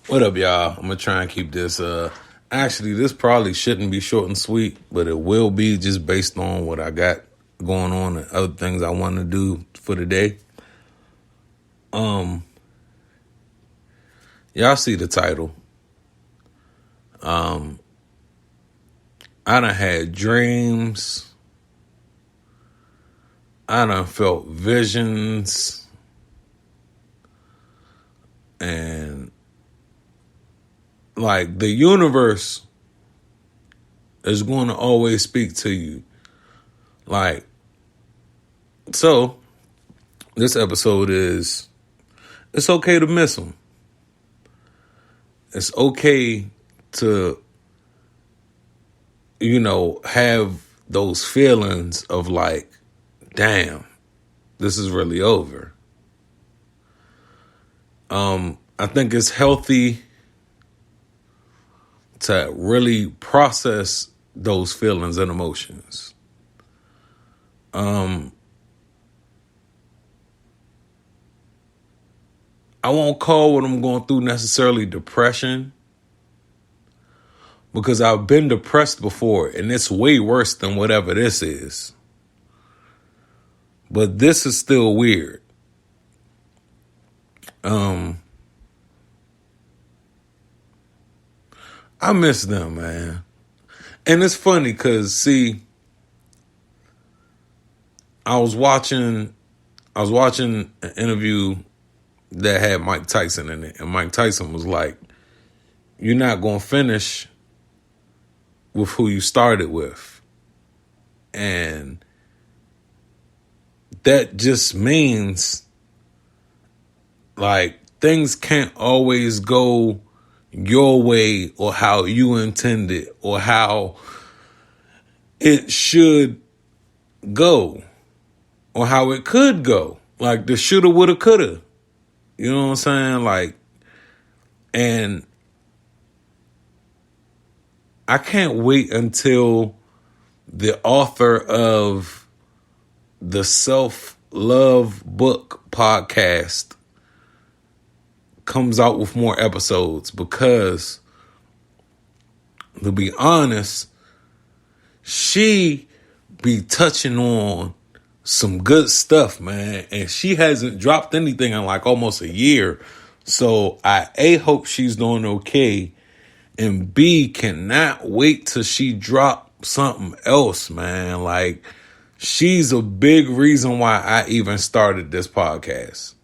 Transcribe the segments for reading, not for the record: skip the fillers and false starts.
What up, y'all? I'm gonna try and keep this. Actually, this probably shouldn't be short and sweet, but it will be just based on what I got going on and other things I want to do for the day. Y'all see the title. I done had dreams. I done felt visions, and like the universe is going to always speak to you. Like, so this episode is, it's okay to miss them. It's okay to, have those feelings of like, damn, this is really over. I think it's healthy to really process those feelings and emotions. I won't call what I'm going through necessarily depression, because I've been depressed before and it's way worse than whatever this is. But this is still weird. I miss them, man. And it's funny because, see, I was watching an interview that had Mike Tyson in it. And Mike Tyson was like, you're not going to finish with who you started with. And that just means, like, things can't always go your way or how you intended or how it should go or how it could go. Like the shoulda, woulda, coulda. You know what I'm saying? Like, and I can't wait until the author of the Self-Love Book podcast comes out with more episodes, because to be honest, she be touching on some good stuff, man. And she hasn't dropped anything in like almost a year. So I A, hope she's doing okay. And B, cannot wait till she drop something else, man. Like, she's a big reason why I even started this podcast.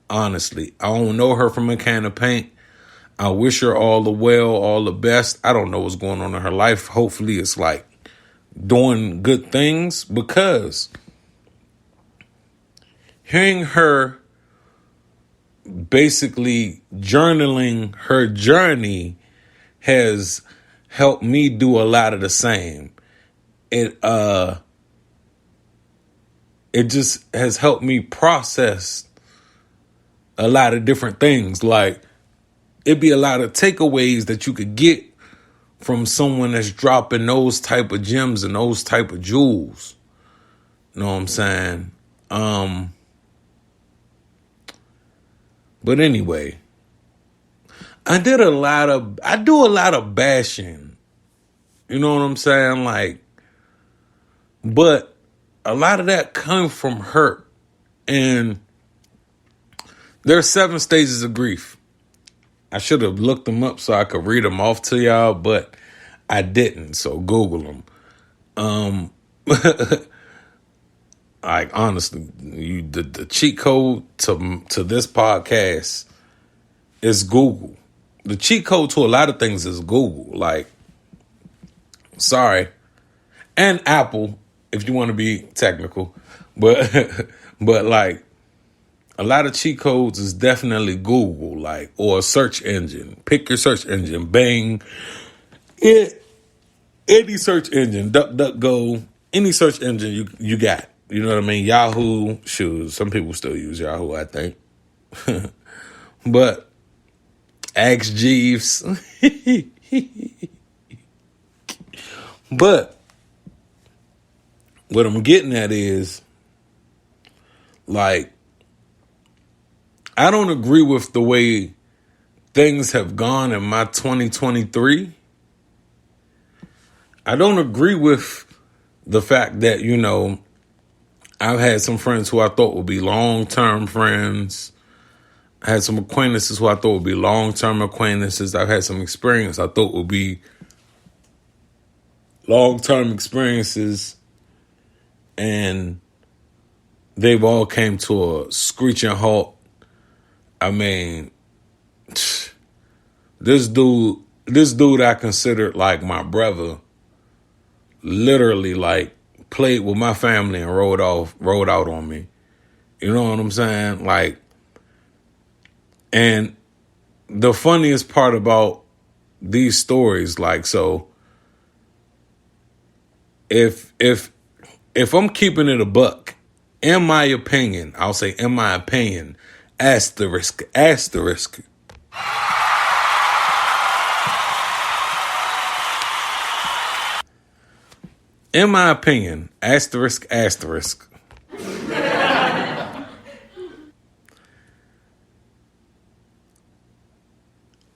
Honestly, I don't know her from a can of paint. I wish her all the well, all the best. I don't know what's going on in her life. Hopefully it's like doing good things, because hearing her basically journaling her journey has helped me do a lot of the same. It just has helped me process a lot of different things. Like, it'd be a lot of takeaways that you could get from someone that's dropping those type of gems and those type of jewels. You know what I'm saying? But anyway, I do a lot of bashing. You know what I'm saying? Like, but a lot of that comes from hurt. And there are 7 stages of grief. I should have looked them up so I could read them off to y'all, but I didn't. So Google them. Like, honestly, the cheat code to this podcast is Google. The cheat code to a lot of things is Google. Like, sorry, and Apple, if you want to be technical, but but like, a lot of cheat codes is definitely Google, like, or a search engine. Pick your search engine. Bing. Any search engine. DuckDuckGo. Any search engine you got. You know what I mean? Yahoo. Shoot, some people still use Yahoo, I think. But Ask Jeeves. But what I'm getting at is, like, I don't agree with the way things have gone in my 2023, I don't agree with the fact that, I've had some friends who I thought would be long-term friends. I had some acquaintances who I thought would be long-term acquaintances. I've had some experience I thought would be long-term experiences, and they've all came to a screeching halt. I mean, this dude I considered like my brother, literally like played with my family and rolled out on me. You know what I'm saying? Like, and the funniest part about these stories, like, so if I'm keeping it a buck, in my opinion, I'll say in my opinion, asterisk. In my opinion, asterisk.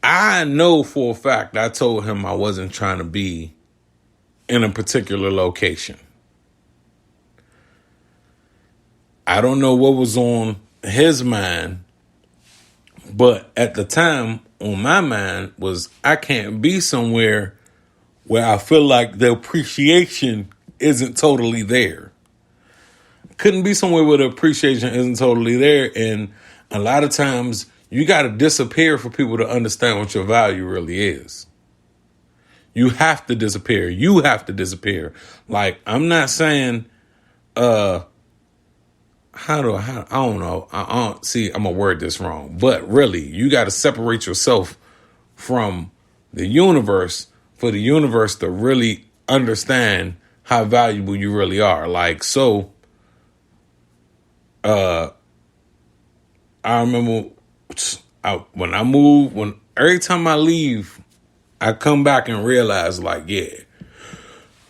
I know for a fact I told him I wasn't trying to be in a particular location. I don't know what was on his mind, but at the time on my mind was I can't be somewhere where I feel like the appreciation isn't totally there. Couldn't be somewhere where the appreciation isn't totally there. And a lot of times you got to disappear for people to understand what your value really is. You have to disappear. Like, I'm not saying, I don't know. I'm going to word this wrong. But really, you got to separate yourself from the universe for the universe to really understand how valuable you really are. Like, so, I remember every time I leave, I come back and realize, like, yeah,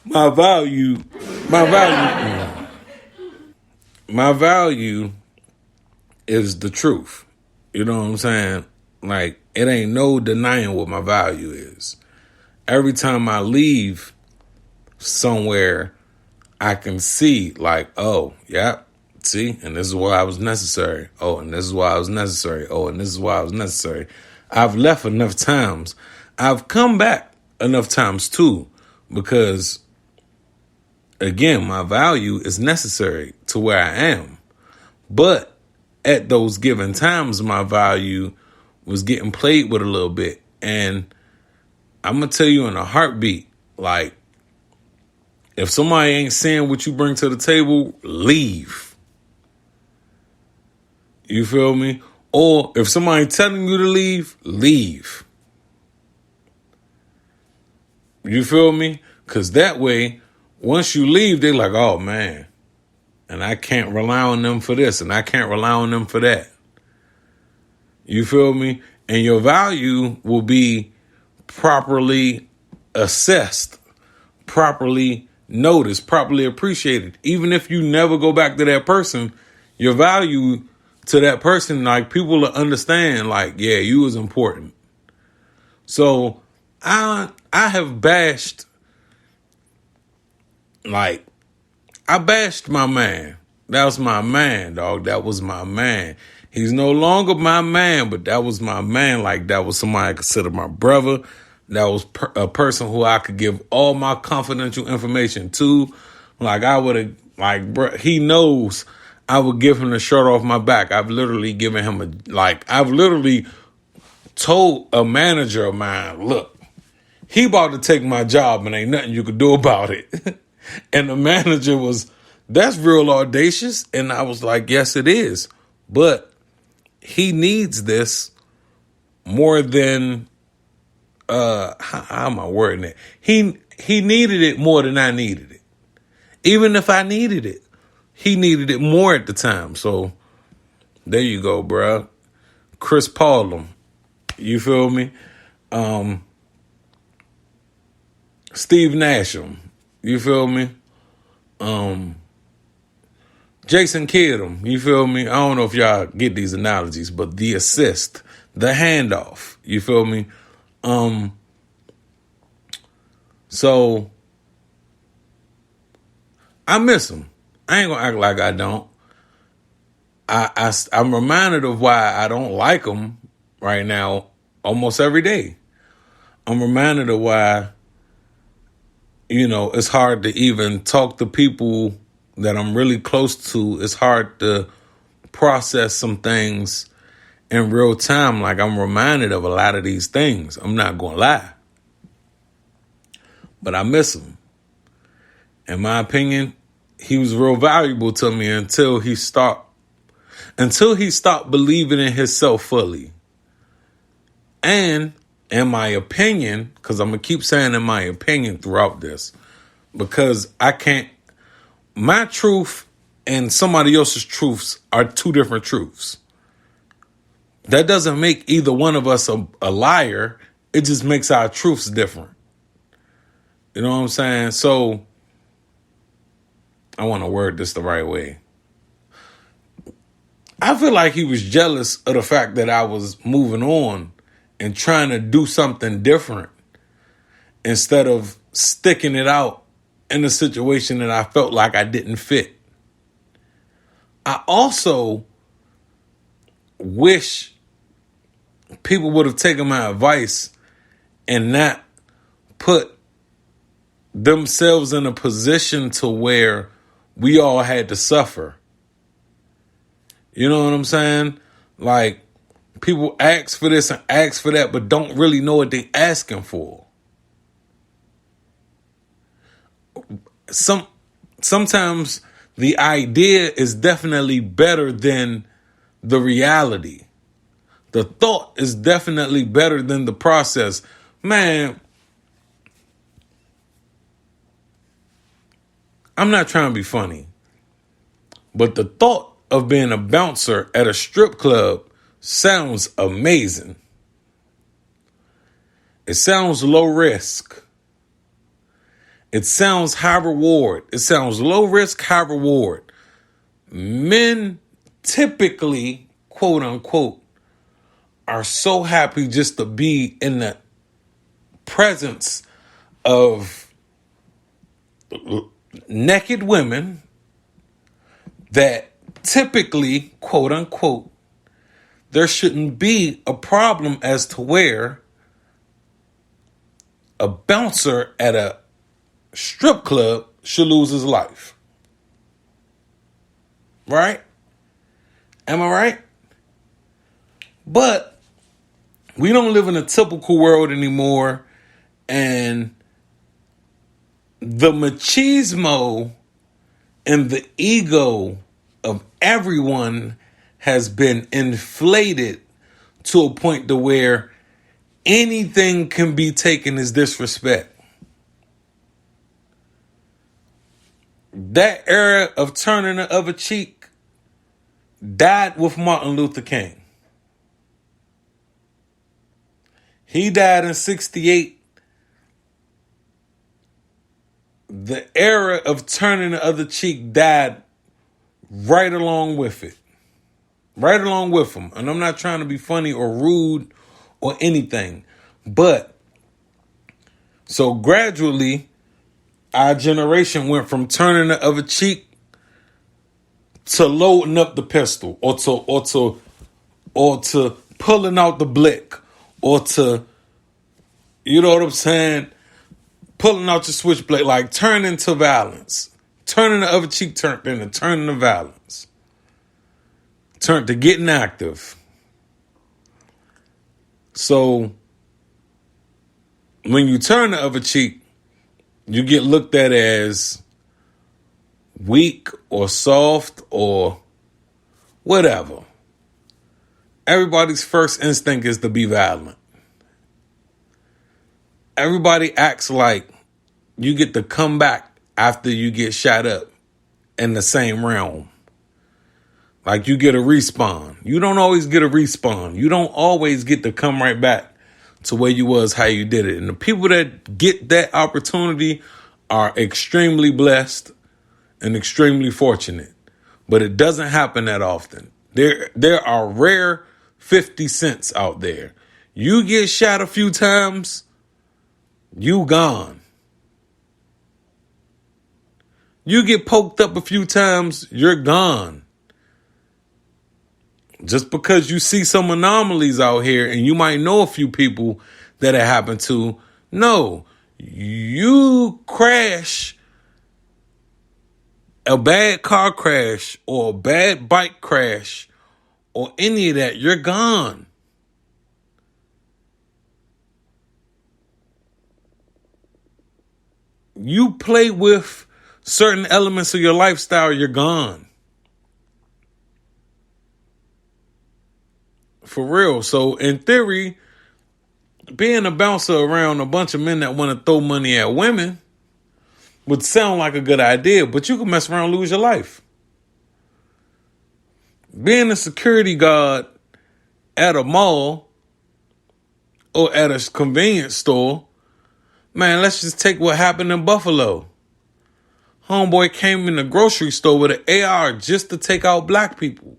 my value is the truth. You know what I'm saying? Like, it ain't no denying what my value is. Every time I leave somewhere, I can see, like, oh, yeah, see, and this is why I was necessary. Oh, and this is why I was necessary. Oh, and this is why I was necessary. I've left enough times. I've come back enough times too, because, again, my value is necessary to where I am. But at those given times, my value was getting played with a little bit. And I'm going to tell you in a heartbeat, like, if somebody ain't seeing what you bring to the table, leave. You feel me? Or if somebody telling you to leave, leave. You feel me? Because that way, once you leave, they're like, oh, man. And I can't rely on them for this, and I can't rely on them for that. You feel me? And your value will be properly assessed, properly noticed, properly appreciated. Even if you never go back to that person, your value to that person, like, people will understand, like, yeah, you was important. So I have bashed, like, I bashed my man. That was my man, dog. That was my man. He's no longer my man, but that was my man. Like, that was somebody I considered my brother. That was a person who I could give all my confidential information to. Like, I would have, like, bro, he knows I would give him the shirt off my back. I've literally given him I've literally told a manager of mine, look, he about to take my job and ain't nothing you could do about it. And the manager was, that's real audacious. And I was like, yes, it is. But he needs this more than, how am I wording it? He needed it more than I needed it. Even if I needed it, he needed it more at the time. So there you go, bruh. Chris Paulum. You feel me? Steve Nasham. You feel me? Jason Kidd. You feel me? I don't know if y'all get these analogies, but the assist, the handoff. You feel me? So I miss him. I ain't gonna act like I don't. I'm reminded of why I don't like him right now almost every day. I'm reminded of why, it's hard to even talk to people that I'm really close to. It's hard to process some things in real time. Like, I'm reminded of a lot of these things. I'm not gonna lie. But I miss him. In my opinion, he was real valuable to me until he stopped believing in himself fully. And in my opinion, because I'm going to keep saying in my opinion throughout this, because my truth and somebody else's truths are two different truths. That doesn't make either one of us a liar. It just makes our truths different. You know what I'm saying? So I want to word this the right way. I feel like he was jealous of the fact that I was moving on and trying to do something different instead of sticking it out in a situation that I felt like I didn't fit. I also wish people would have taken my advice and not put themselves in a position to where we all had to suffer. You know what I'm saying? Like, people ask for this and ask for that, but don't really know what they're asking for. Sometimes the idea is definitely better than the reality. The thought is definitely better than the process. Man, I'm not trying to be funny, but the thought of being a bouncer at a strip club sounds amazing. It sounds low risk. It sounds high reward. It sounds low risk, high reward. Men typically, quote unquote, are so happy just to be in the presence of naked women that typically, quote unquote, there shouldn't be a problem as to where a bouncer at a strip club should lose his life. Right? Am I right? But we don't live in a typical world anymore, and the machismo and the ego of everyone has been inflated to a point to where anything can be taken as disrespect. That era of turning the other cheek died with Martin Luther King. He died in 1968. The era of turning the other cheek died right along with it. Right along with him. And I'm not trying to be funny or rude or anything. But, so gradually, our generation went from turning the other cheek to loading up the pistol or to pulling out the blick or to, you know what I'm saying, pulling out your switchblade, like turning to violence. Turning the other cheek turned into turning to violence. Turned to getting active. So when you turn the other cheek, you get looked at as weak or soft or whatever. Everybody's first instinct is to be violent. Everybody acts like you get to come back after you get shot up in the same realm. Like you get a respawn. You don't always get a respawn. You don't always get to come right back to where you was, how you did it. And the people that get that opportunity are extremely blessed and extremely fortunate. But it doesn't happen that often. There are rare 50 cents out there. You get shot a few times, you gone. You get poked up a few times, you're gone. Just because you see some anomalies out here and you might know a few people that it happened to, no, you crash a bad car crash or a bad bike crash or any of that, you're gone. You play with certain elements of your lifestyle, you're gone. For real. So in theory, being a bouncer around a bunch of men that want to throw money at women would sound like a good idea, but you can mess around and lose your life. Being a security guard at a mall or at a convenience store, man, let's just take what happened in Buffalo. Homeboy came in the grocery store with an AR just to take out black people.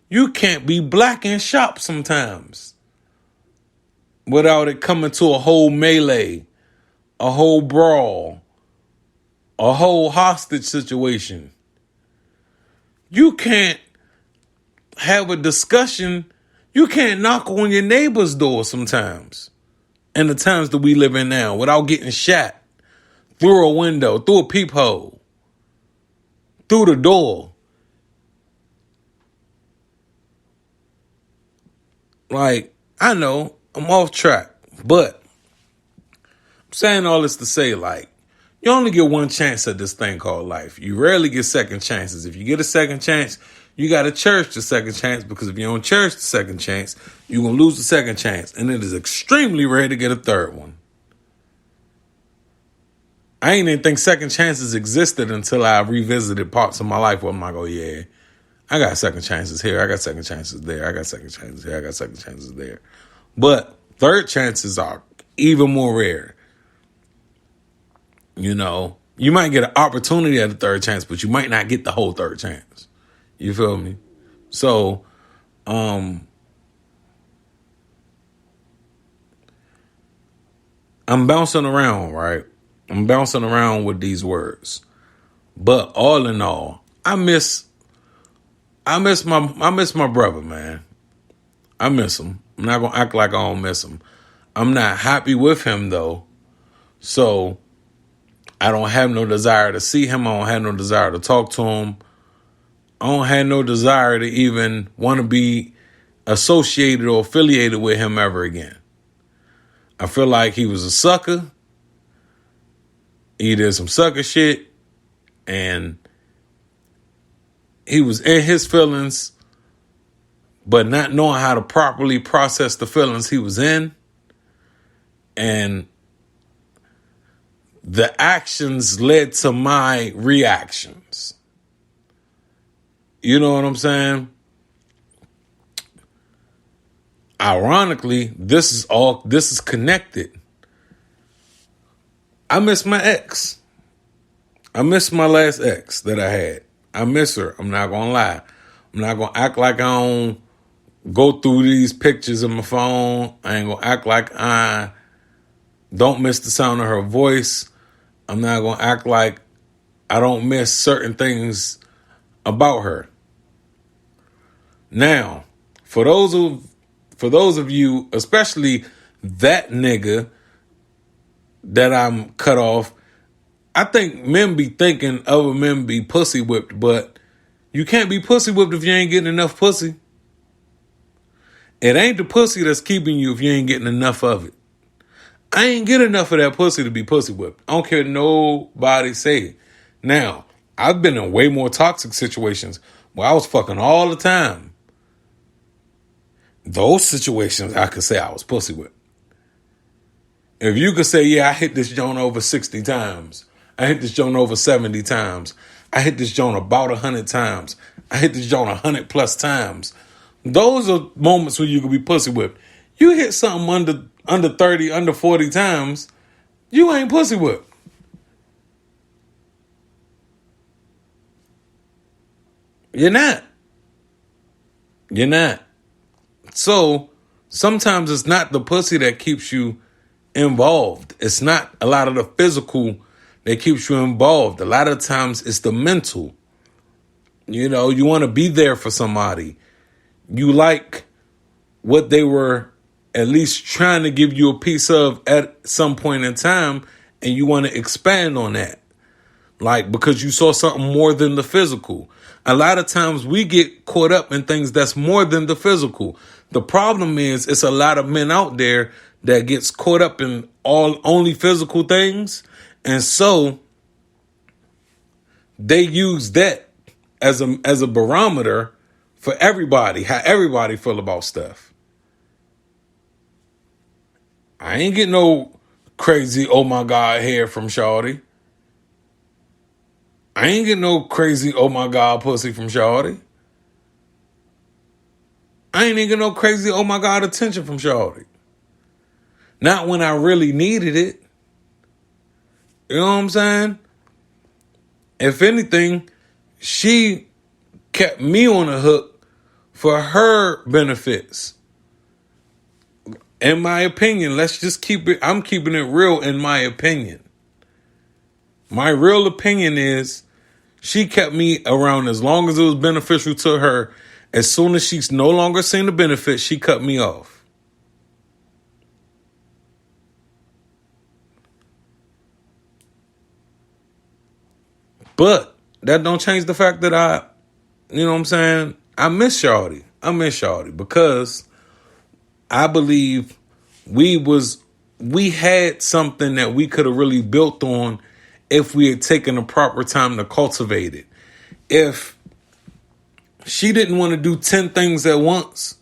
You can't be black in shop sometimes without it coming to a whole melee, a whole brawl, a whole hostage situation. You can't have a discussion. You can't knock on your neighbor's door sometimes in the times that we live in now without getting shot through a window, through a peephole, through the door. Like, I know I'm off track, but I'm saying all this to say, like, you only get one chance at this thing called life. You rarely get second chances. If you get a second chance, you got to cherish the second chance, because if you don't cherish the second chance, you're going to lose the second chance. And it is extremely rare to get a third one. I ain't even think second chances existed until I revisited parts of my life where I'm like, oh yeah, I got second chances here. I got second chances there. I got second chances here. I got second chances there. But third chances are even more rare. You know, you might get an opportunity at a third chance, but you might not get the whole third chance. You feel me? So, I'm bouncing around, right? I'm bouncing around with these words. But all in all, I miss my brother, man. I miss him. I'm not gonna act like I don't miss him. I'm not happy with him though. So I don't have no desire to see him. I don't have no desire to talk to him. I don't have no desire to even want to be associated or affiliated with him ever again. I feel like he was a sucker. He did some sucker shit. And he was in his feelings, but not knowing how to properly process the feelings he was in. And the actions led to my reactions. You know what I'm saying? Ironically, this is connected. I miss my ex. I miss my last ex that I had. I miss her. I'm not going to lie. I'm not going to act like I don't go through these pictures on my phone. I ain't going to act like I don't miss the sound of her voice. I'm not going to act like I don't miss certain things about her. Now, for those of you, especially that nigga that I'm cut off, I think men be thinking other men be pussy whipped, but you can't be pussy whipped if you ain't getting enough pussy. It ain't the pussy that's keeping you if you ain't getting enough of it. I ain't get enough of that pussy to be pussy whipped. I don't care what nobody say. Now, I've been in way more toxic situations where I was fucking all the time. Those situations, I could say I was pussy whipped. If you could say, yeah, I hit this joint over 60 times. I hit this joint over 70 times. I hit this joint about 100 times. I hit this joint 100 plus times. Those are moments where you could be pussy whipped. You hit something under 30, under 40 times, you ain't pussy whipped. You're not. You're not. So sometimes it's not the pussy that keeps you involved. It's not a lot of the physical that keeps you involved. A lot of times it's the mental. You know, you want to be there for somebody. You like what they were at least trying to give you a piece of at some point in time, and you want to expand on that. Like, because you saw something more than the physical. A lot of times we get caught up in things that's more than the physical. The problem is it's a lot of men out there that gets caught up in only physical things. And so they use that as a barometer for everybody, how everybody feel about stuff. I ain't get no crazy, oh my God, hair from Shawty. I ain't get no crazy, oh my God, pussy from Shawty. I ain't even get no crazy, oh my God, attention from Shawty. Not when I really needed it. You know what I'm saying? If anything, she kept me on the hook for her benefits. In my opinion, let's just keep it, I'm keeping it real in my opinion. My real opinion is she kept me around as long as it was beneficial to her. As soon as she's no longer seen the benefit, she cut me off. But that don't change the fact that you know what I'm saying? I miss Shawty. I miss Shawty because I believe we had something that we could have really built on if we had taken the proper time to cultivate it. If she didn't want to do 10 things at once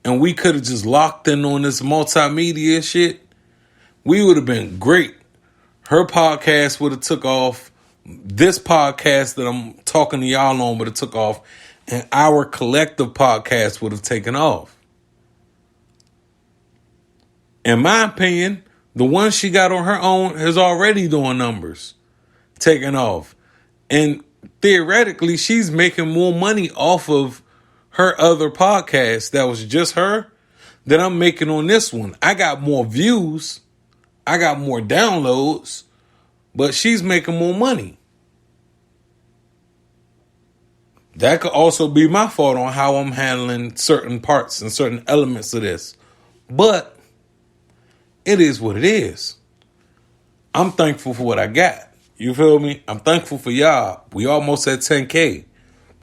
and we could have just locked in on this multimedia shit, we would have been great. Her podcast would have took off. This podcast that I'm talking to y'all on would have took off, and our collective podcast would have taken off. In my opinion, the one she got on her own is already doing numbers, taking off. And theoretically, she's making more money off of her other podcast that was just her than I'm making on this one. I got more views, I got more downloads, but she's making more money. That could also be my fault on how I'm handling certain parts and certain elements of this. But it is what it is. I'm thankful for what I got. You feel me? I'm thankful for y'all. We almost at 10K.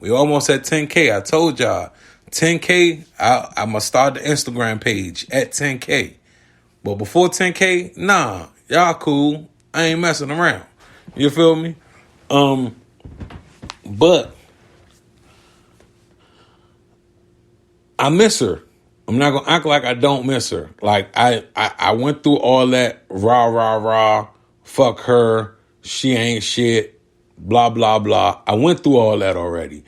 We almost at 10K. I told y'all, 10K, I'm going to start the Instagram page at 10K. But before 10K, nah, y'all cool. I ain't messing around. You feel me? But I miss her. I'm not gonna act like I don't miss her. Like I went through all that rah, fuck her, she ain't shit, blah, blah, blah. I went through all that already.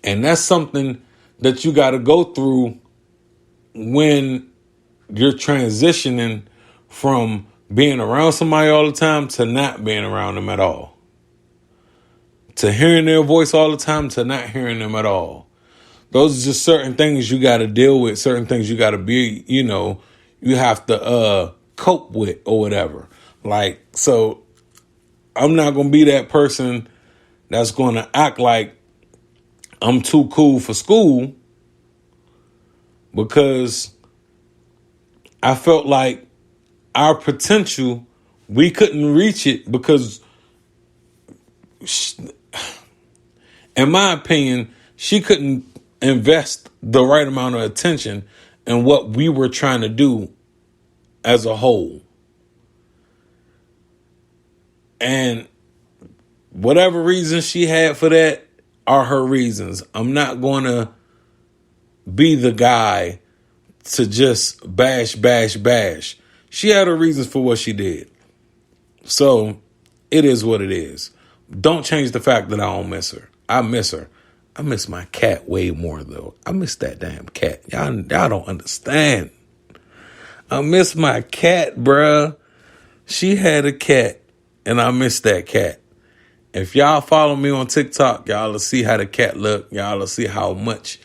And that's something that you gotta go through when you're transitioning from being around somebody all the time to not being around them at all. To hearing their voice all the time to not hearing them at all. Those are just certain things you got to deal with, certain things you got to be, you have to cope with or whatever. Like, so I'm not going to be that person that's going to act like I'm too cool for school because I felt like our potential, we couldn't reach it because, in my opinion, she couldn't invest the right amount of attention in what we were trying to do as a whole. And whatever reasons she had for that are her reasons. I'm not going to be the guy to just bash. She had her reasons for what she did. So it is what it is. Don't change the fact that I don't miss her. I miss her. I miss my cat way more, though. I miss that damn cat. Y'all don't understand. I miss my cat, bruh. She had a cat, and I miss that cat. If y'all follow me on TikTok, y'all will see how the cat look. Y'all will see how much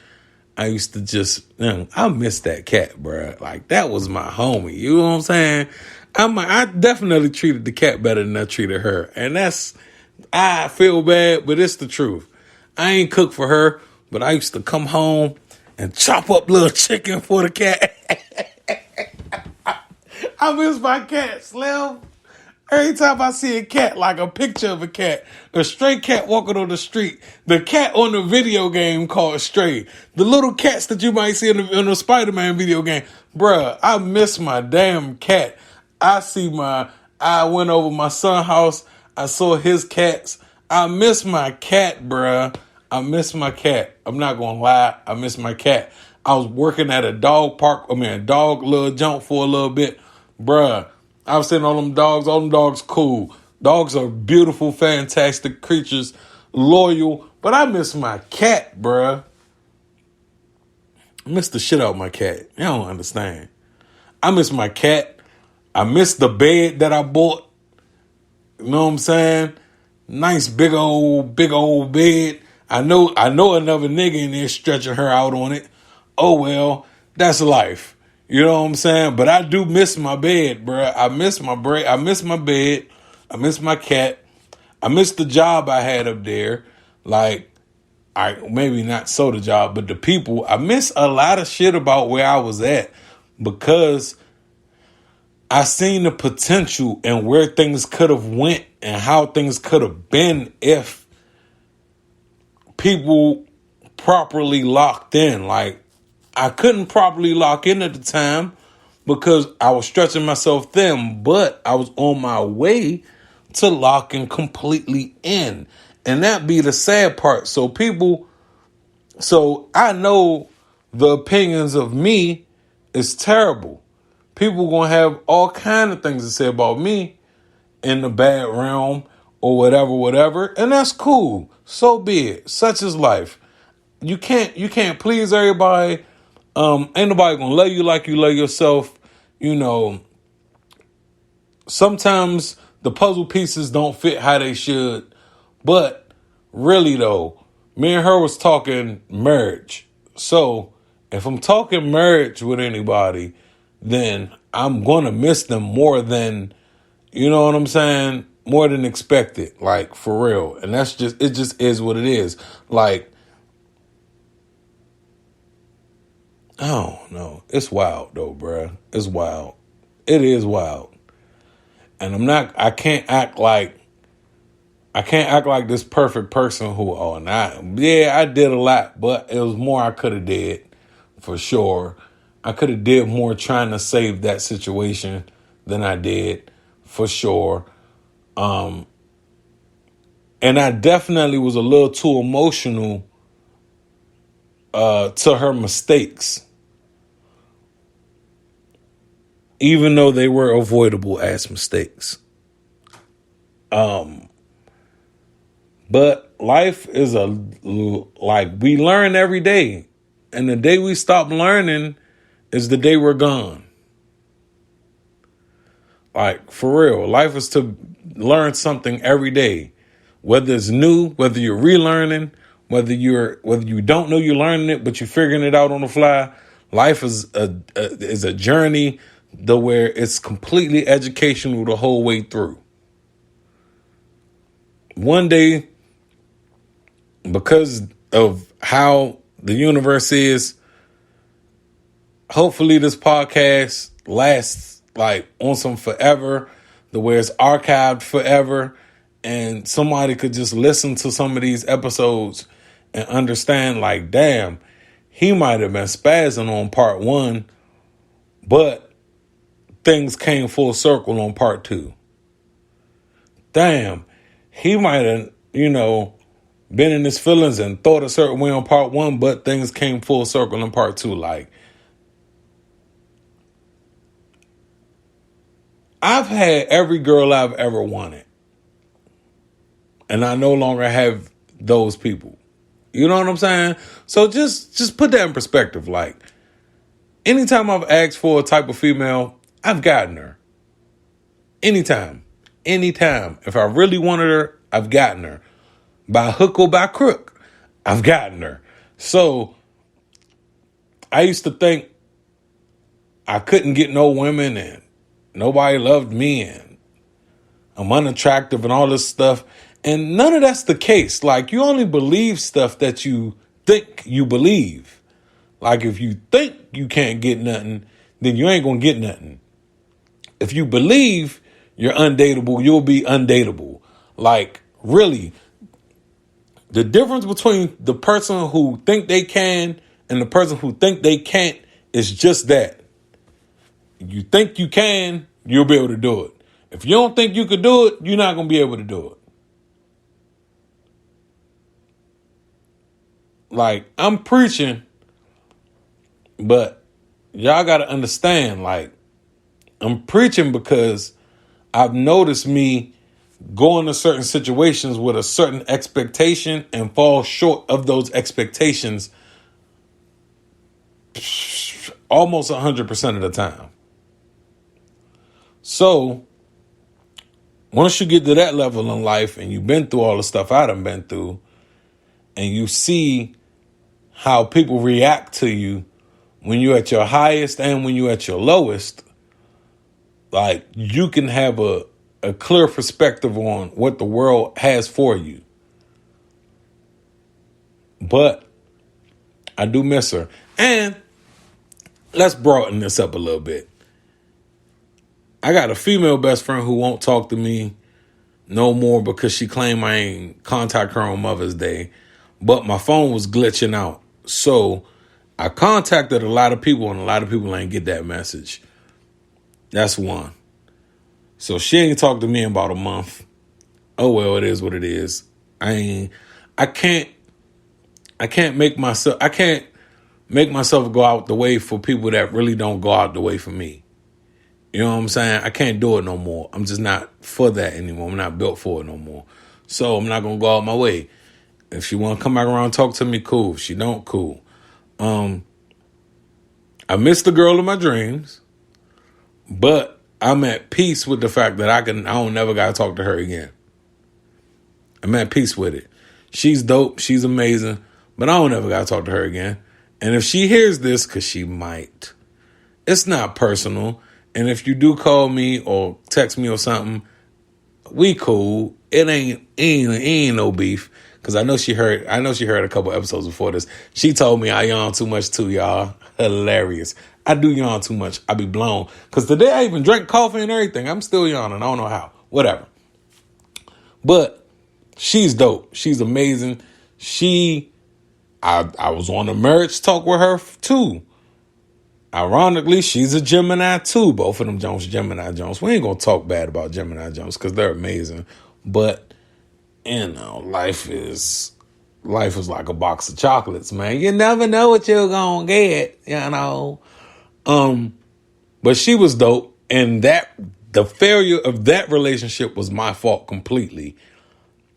I used to just, I miss that cat, bruh. Like, that was my homie. You know what I'm saying? I definitely treated the cat better than I treated her. And I feel bad, but it's the truth. I ain't cook for her, but I used to come home and chop up little chicken for the cat. I miss my cat, Slim. Every time I see a cat, like a picture of a cat, a stray cat walking on the street, the cat on the video game called Stray, the little cats that you might see in the Spider-Man video game, bruh, I miss my damn cat. I went over my son's house, I saw his cats. I miss my cat, bruh. I miss my cat. I'm not gonna lie, I miss my cat. I was working at a dog little jump for a little bit, bruh. I've seen all them dogs cool. Dogs are beautiful, fantastic creatures, loyal. But I miss my cat, bruh. I miss the shit out of my cat. You don't understand. I miss my cat. I miss the bed that I bought. You know what I'm saying? Nice big old bed. I know another nigga in there stretching her out on it. Oh well, that's life. You know what I'm saying? But I do miss my bed, bruh. I miss my bed. I miss my cat. I miss the job I had up there. Like, maybe not so the job, but the people. I miss a lot of shit about where I was at because I seen the potential and where things could have went and how things could have been if people properly locked in. Like, I couldn't properly lock in at the time because I was stretching myself thin, but I was on my way to locking completely in. And that be the sad part. So I know the opinions of me is terrible. People gonna have all kind of things to say about me in the bad realm or whatever, and that's cool. So be it. Such is life. You can't please everybody. Ain't nobody gonna love you like you love yourself. You know, sometimes the puzzle pieces don't fit how they should. But really though, me and her was talking marriage. So if I'm talking marriage with anybody, then I'm gonna miss them more than, you know what I'm saying? More than expected. Like, for real. And it just is what it is. Like, I don't know. It's wild though, bruh. It's wild. It is wild. And I can't act like this perfect person who, I did a lot, but it was more I could have did for sure. I could have did more trying to save that situation than I did for sure. And I definitely was a little too emotional to her mistakes, even though they were avoidable as mistakes. But life is we learn every day. And the day we stop learning is the day we're gone. Like, for real, life is to learn something every day. Whether it's new, whether you're relearning, whether you don't know you're learning it, but you're figuring it out on the fly. Life is a journey where it's completely educational the whole way through. One day, because of how the universe is, hopefully this podcast lasts like on some forever, the way it's archived forever, and somebody could just listen to some of these episodes and understand, like, damn, he might have been spazzing on part 1, but things came full circle on part 2. Damn, he might have, been in his feelings and thought a certain way on part 1, but things came full circle in part 2. Like, I've had every girl I've ever wanted, and I no longer have those people. You know what I'm saying? So just put that in perspective. Like, anytime I've asked for a type of female, I've gotten her. Anytime. If I really wanted her, I've gotten her. By hook or by crook, I've gotten her. So I used to think I couldn't get no women and nobody loved me and I'm unattractive and all this stuff. And none of that's the case. Like, you only believe stuff that you think you believe. Like, if you think you can't get nothing, then you ain't going to get nothing. If you believe you're undateable, you'll be undateable. Like, really, the difference between the person who think they can and the person who think they can't is just that. You think you can, you'll be able to do it. If you don't think you could do it, you're not going to be able to do it. Like, I'm preaching, but y'all got to understand, like, I'm preaching because I've noticed me go into certain situations with a certain expectation and fall short of those expectations almost 100% of the time. So once you get to that level in life and you've been through all the stuff I done been through, and you see how people react to you when you're at your highest and when you're at your lowest, like, you can have a clear perspective on what the world has for you. But I do miss her. And let's broaden this up a little bit. I got a female best friend who won't talk to me no more because she claimed I ain't contact her on Mother's Day. But my phone was glitching out. So I contacted a lot of people and a lot of people ain't get that message. That's one. So she ain't talked to me in about a month. Oh, well, it is what it is. I can't make myself go out the way for people that really don't go out the way for me. You know what I'm saying? I can't do it no more. I'm just not for that anymore. I'm not built for it no more. So I'm not going to go out my way. If she want to come back around and talk to me, cool. If she don't, cool. I miss the girl of my dreams, but I'm at peace with the fact that I don't never got to talk to her again. I'm at peace with it. She's dope. She's amazing, but I don't ever got to talk to her again. And if she hears this, because she might, it's not personal. And if you do call me or text me or something, we cool. It ain't no beef. Because I know she heard a couple episodes before this. She told me I yawn too much too, y'all. Hilarious. I do yawn too much. I be blown. Because today I even drank coffee and everything. I'm still yawning. I don't know how. Whatever. But she's dope. She's amazing. I was on a marriage talk with her too. Ironically, she's a Gemini too. Both of them Jones, Gemini Jones. We ain't going to talk bad about Gemini Jones because they're amazing. But, you know, life is like a box of chocolates, man. You never know what you're going to get, you know. But she was dope. And the failure of that relationship was my fault completely.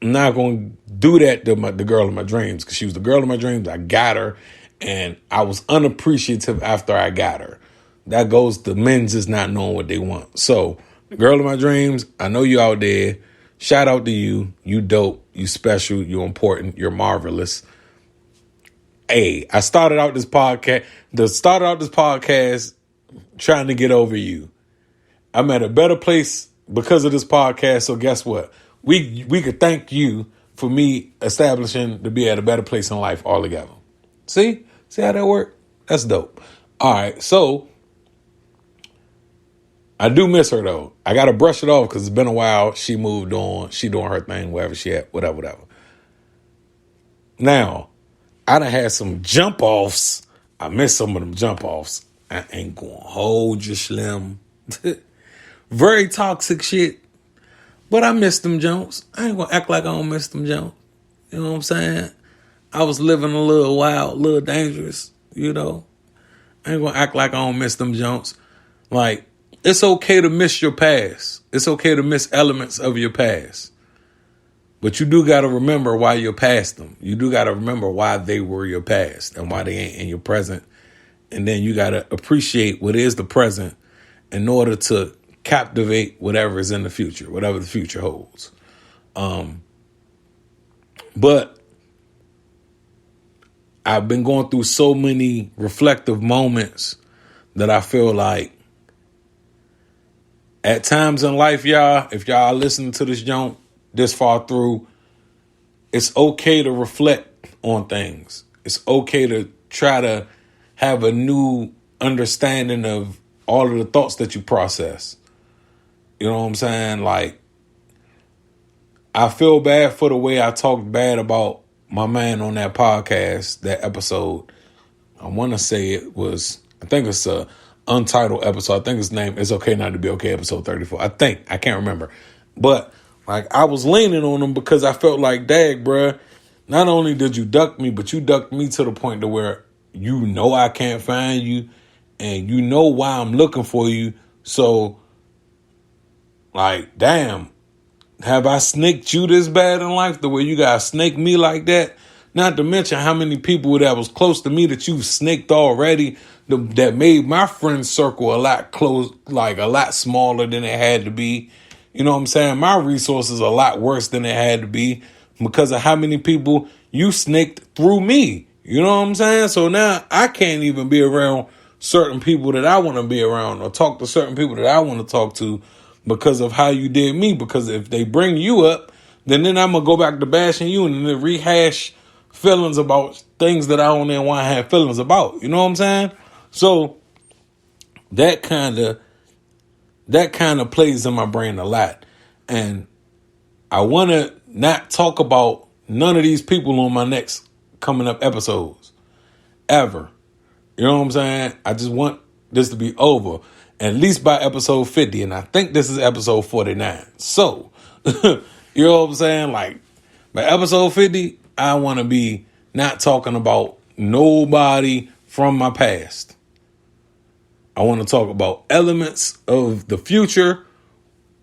I'm not going to do that to the girl of my dreams because she was the girl of my dreams. I got her. And I was unappreciative after I got her. That goes to men just not knowing what they want. So, the girl of my dreams, I know you out there. Shout out to you. You dope. You special. You important. You're marvelous. Hey, I started out this podcast trying to get over you. I'm at a better place because of this podcast. So guess what? We could thank you for me establishing to be at a better place in life altogether. See how that worked? That's dope. All right, so I do miss her though. I gotta brush it off because it's been a while. She moved on. She doing her thing wherever she at. Whatever. Now, I done had some jump offs. I miss some of them jump offs. I ain't gonna hold you, Slim. Very toxic shit. But I miss them jumps. I ain't gonna act like I don't miss them jumps. You know what I'm saying? I was living a little wild, a little dangerous, you know. I ain't gonna act like I don't miss them jumps. Like, it's okay to miss your past. It's okay to miss elements of your past. But you do gotta remember why you're past them. You do gotta remember why they were your past and why they ain't in your present. And then you gotta appreciate what is the present in order to captivate whatever is in the future, whatever the future holds. But I've been going through so many reflective moments that I feel like at times in life, y'all, if y'all are listening to this junk this far through, it's okay to reflect on things. It's okay to try to have a new understanding of all of the thoughts that you process. You know what I'm saying? Like, I feel bad for the way I talked bad about my man on that podcast, that episode. I want to say I think it's a untitled episode. I think his name is Okay Not to Be Okay, episode 34. I can't remember. But like, I was leaning on him because I felt like, dag, bruh, not only did you duck me, but you ducked me to the point to where you know I can't find you and you know why I'm looking for you. So, like, damn, have I snaked you this bad in life the way you guys snake me like that? Not to mention how many people that was close to me that you snaked already that made my friend circle a lot close, like a lot smaller than it had to be. You know what I'm saying? My resources are a lot worse than it had to be because of how many people you snaked through me. You know what I'm saying? So now I can't even be around certain people that I want to be around or talk to certain people that I want to talk to because of how you did me. Because if they bring you up, then I'm going to go back to bashing you and then rehash feelings about things that I don't even want to have feelings about. You know what I'm saying? So that kind of plays in my brain a lot. And I want to not talk about none of these people on my next coming up episodes ever. You know what I'm saying? I just want this to be over at least by episode 50. And I think this is episode 49. So, you know what I'm saying? Like, by episode 50, I want to be not talking about nobody from my past. I want to talk about elements of the future,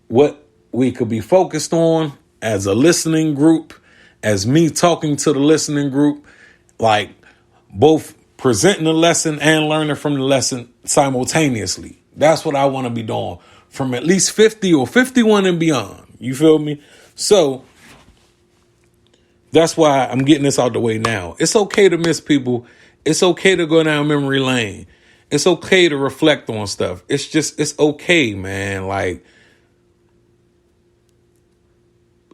what we could be focused on as a listening group, as me talking to the listening group, like both presenting the lesson and learning from the lesson simultaneously. That's what I want to be doing from at least 50 or 51 and beyond. You feel me? So that's why I'm getting this out the way now. It's okay to miss people. It's okay to go down memory lane. It's okay to reflect on stuff. It's okay, man. Like,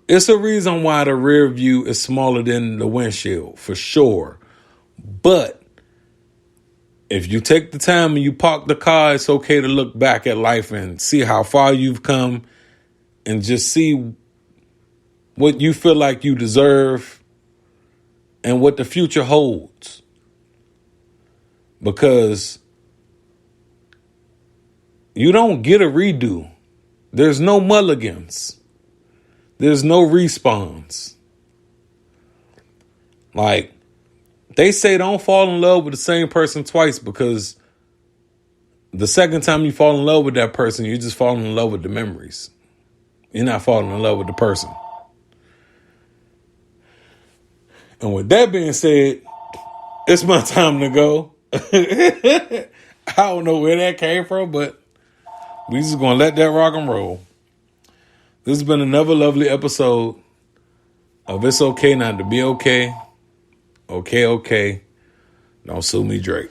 it's a reason why the rear view is smaller than the windshield, for sure. But if you take the time and you park the car, it's okay to look back at life and see how far you've come and just see what you feel like you deserve and what the future holds. Because you don't get a redo. There's no mulligans. There's no respawns. Like, they say don't fall in love with the same person twice because the second time you fall in love with that person, you're just falling in love with the memories. You're not falling in love with the person. And with that being said, it's my time to go. I don't know where that came from, but we just going to let that rock and roll. This has been another lovely episode of It's Okay Not to Be Okay. Okay. Don't sue me, Drake.